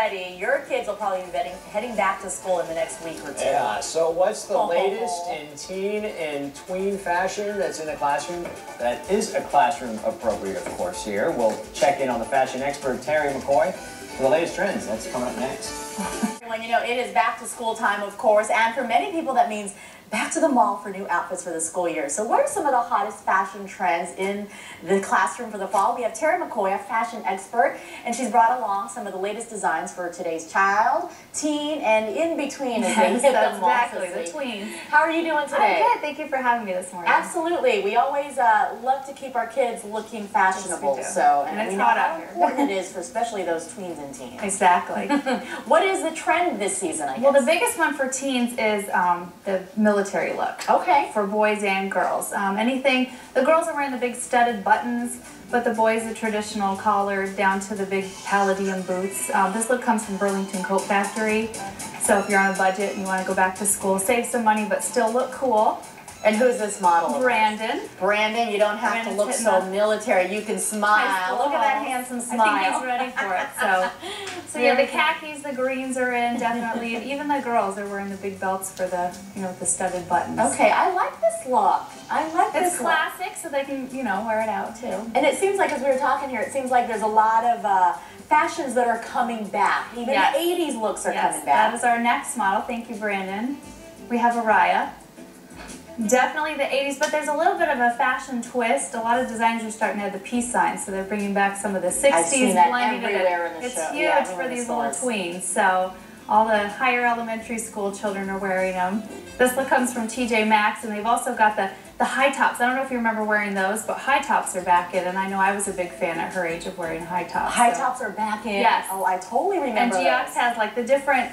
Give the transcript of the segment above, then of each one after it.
already. Your kids will probably be heading back to school in the next week or two. Yeah, so what's the latest in teen and tween fashion that's in the classroom? That is a classroom appropriate, of course, here. We'll check in on the fashion expert, Terry McCoy, for the latest trends. That's coming up next. When you know, it is back to school time, of course, and for many people that means back to the mall for new outfits for the school year. So what are some of the hottest fashion trends in the classroom for the fall? We have Terry McCoy, a fashion expert, and she's brought along some of the latest designs for today's child, teen, and in between as they hit the mall. Exactly, the tweens. How are you doing today? I'm good. Thank you for having me this morning. Absolutely. We always love to keep our kids looking fashionable. Yes, and it's we know hot how out here. important it is for especially those tweens and teens. Exactly. What is the trend this season, I guess? Well, the biggest one for teens is the military look. Okay. For boys and girls. Anything, the girls are wearing the big studded buttons, but the boys the traditional collar down to the big palladium boots. This look comes from Burlington Coat Factory. So if you're on a budget and you want to go back to school, save some money but still look cool. And who's this model? Brandon. Brandon, you don't have to look so military. You can smile. Look at that handsome smile. I think he's ready for it. So yeah, the khakis, the greens are in definitely, and even the girls are wearing the big belts for the, the studded buttons. Okay, I like this look. I like this It's classic, so they can, wear it out too. And it seems like, as we were talking here, it seems like there's a lot of fashions that are coming back. Even the 80s looks are coming back. That is our next model. Thank you, Brandon. We have Araya. Definitely the 80s, but there's a little bit of a fashion twist. A lot of designers are starting to add the peace signs, so they're bringing back some of the 60s. I've seen that blending everywhere in the It's show. huge for these little tweens, so all the higher elementary school children are wearing them. This look comes from TJ Maxx, and they've also got the high tops. I don't know if you remember wearing those, but high tops are back in, and I know I was a big fan at her age of wearing high tops. High tops are back in? Yes. Oh, I totally remember. And GX has like the different,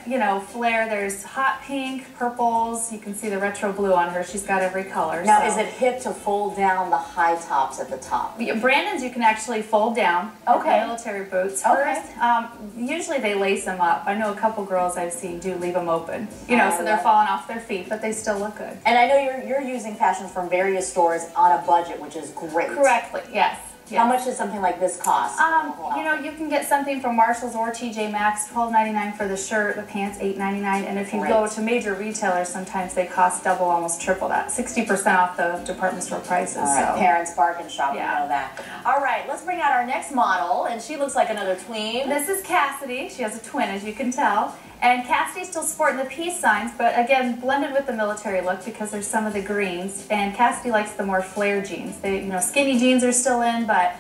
flair. There's hot pink, purples. You can see the retro blue on her. She's got every color. Now, is it hip to fold down the high tops at the top? Brandon's you can actually fold down. Okay. Military boots. Okay. First, usually they lace them up. I know a couple girls I've seen do leave them open. So they're falling off their feet, but they still look good. And I know you're using fashions from various stores on a budget, which is great. Correctly, yes. How much does something like this cost? You can get something from Marshalls or TJ Maxx, $12.99 for the shirt, the pants $8.99, and if you go to major retailers, sometimes they cost double, almost triple that, 60% off the department store prices. All right, so. parents bargain shop, we know that. All right, let's bring out our next model, and she looks like another tween. This is Cassidy. She has a twin, as you can tell. And Cassidy's still sporting the peace signs, but again, blended with the military look because there's some of the greens. And Cassidy likes the more flare jeans. They, skinny jeans are still in, but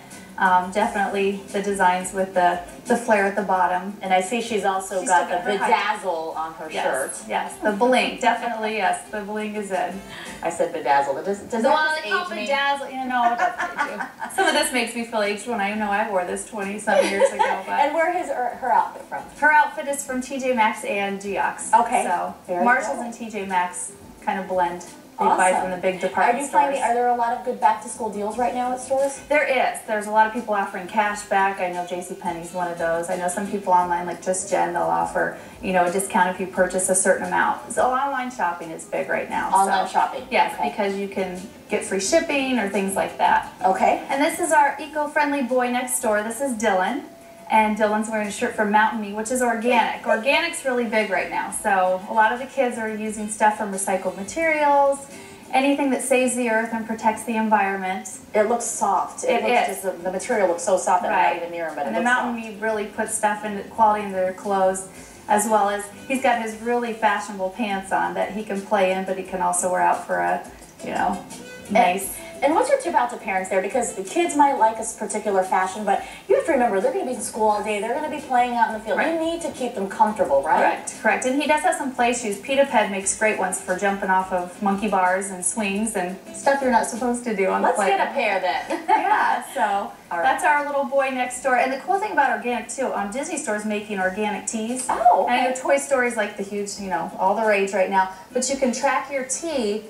definitely the designs with the flare at the bottom. And I see she's also got the bedazzle on her shirt. Yes, the bling, definitely, yes, the bling is in. I said bedazzle. Does that just age me? Bedazzle, it does age you. Some of this makes me feel aged when I know I wore this 20-some years ago. But and where is her outfit from? Her outfit is from TJ Maxx and GX. Okay. So Marshalls and TJ Maxx kind of blend. They Awesome. buy from the big department stores. Are there a lot of good back-to-school deals right now at stores? There is. There's a lot of people offering cash back. I know JCPenney's one of those. I know some people online, like Just Jen, they'll offer, a discount if you purchase a certain amount. So online shopping is big right now. Online shopping? Yes, because you can get free shipping or things like that. Okay. And this is our eco-friendly boy next door. This is Dylan. And Dylan's wearing a shirt from Mountain Me, which is organic. Organic's really big right now. So a lot of the kids are using stuff from recycled materials, anything that saves the earth and protects the environment. It looks soft. The material looks so soft that I'm not even near him, but and the Mountain Me really puts stuff in quality into their clothes, as well as he's got his really fashionable pants on that he can play in, but he can also wear out for a, nice. And what's your tip out to parents there? Because the kids might like a particular fashion, but you have to remember, they're going to be in school all day. They're going to be playing out in the field. Right. You need to keep them comfortable, right? Correct. And he does have some play shoes. Ped makes great ones for jumping off of monkey bars and swings and stuff you're not supposed to do on the play. Let's get a pair then. Yeah, so that's our little boy next door. And the cool thing about organic, too, Disney Store's making organic tees. Oh, okay. And I know Toy Story's like the huge, all the rage right now. But you can track your tee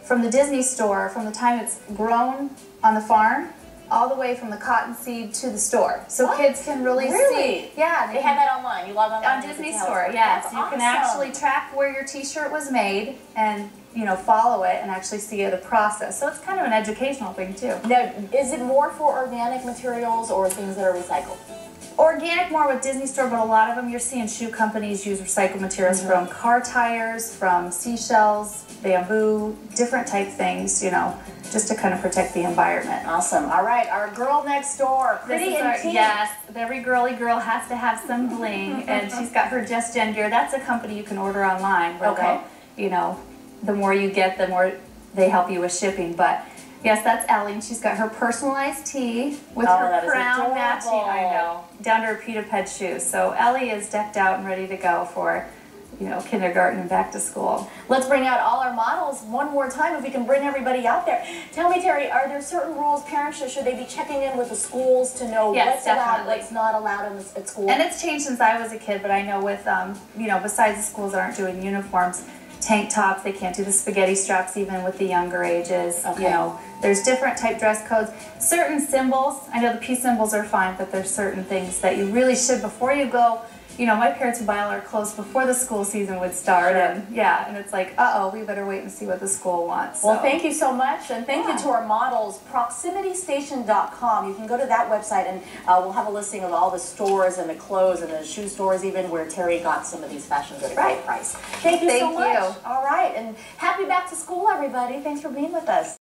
from the Disney Store from the time it's grown on the farm all the way from the cotton seed to the store. So kids can really see. Yeah. They have that online. You log online on Disney Store, yes. You can actually track where your t-shirt was made and, follow it and actually see the process. So it's kind of an educational thing, too. Now, is it more for organic materials or things that are recycled? Organic more with Disney Store, but a lot of them you're seeing shoe companies use recycled materials from car tires, from seashells, bamboo, different type things, you know, just to kind of protect the environment. Awesome. All right, our girl next door, pretty and pink. Yes, every girly girl has to have some bling, and she's got her Just Gen gear. That's a company you can order online. Where you know, the more you get, the more they help you with shipping. But yes, that's Ellie, and she's got her personalized tee with her crown matching. I know, down to her Pita Ped shoes. So Ellie is decked out and ready to go for, you know, kindergarten and back to school. Let's bring out all our models one more time if we can bring everybody out there. Tell me, Terry, are there certain rules parents should they be checking in with the schools to know what's allowed, what's not allowed at school? And it's changed since I was a kid, but I know with, you know, besides the schools that aren't doing uniforms, tank tops, they can't do the spaghetti straps even with the younger ages. You know, there's different type dress codes. Certain symbols, I know the P symbols are fine, but there's certain things that you really should, before you go. You know, my parents would buy all our clothes before the school season would start, and and it's like, we better wait and see what the school wants. Well, thank you so much, and thank you to our models. ProximityStation.com. You can go to that website, and we'll have a listing of all the stores and the clothes and the shoe stores, even where Terry got some of these fashions at a great price. Thank you so much. All right, and happy back to school, everybody. Thanks for being with us.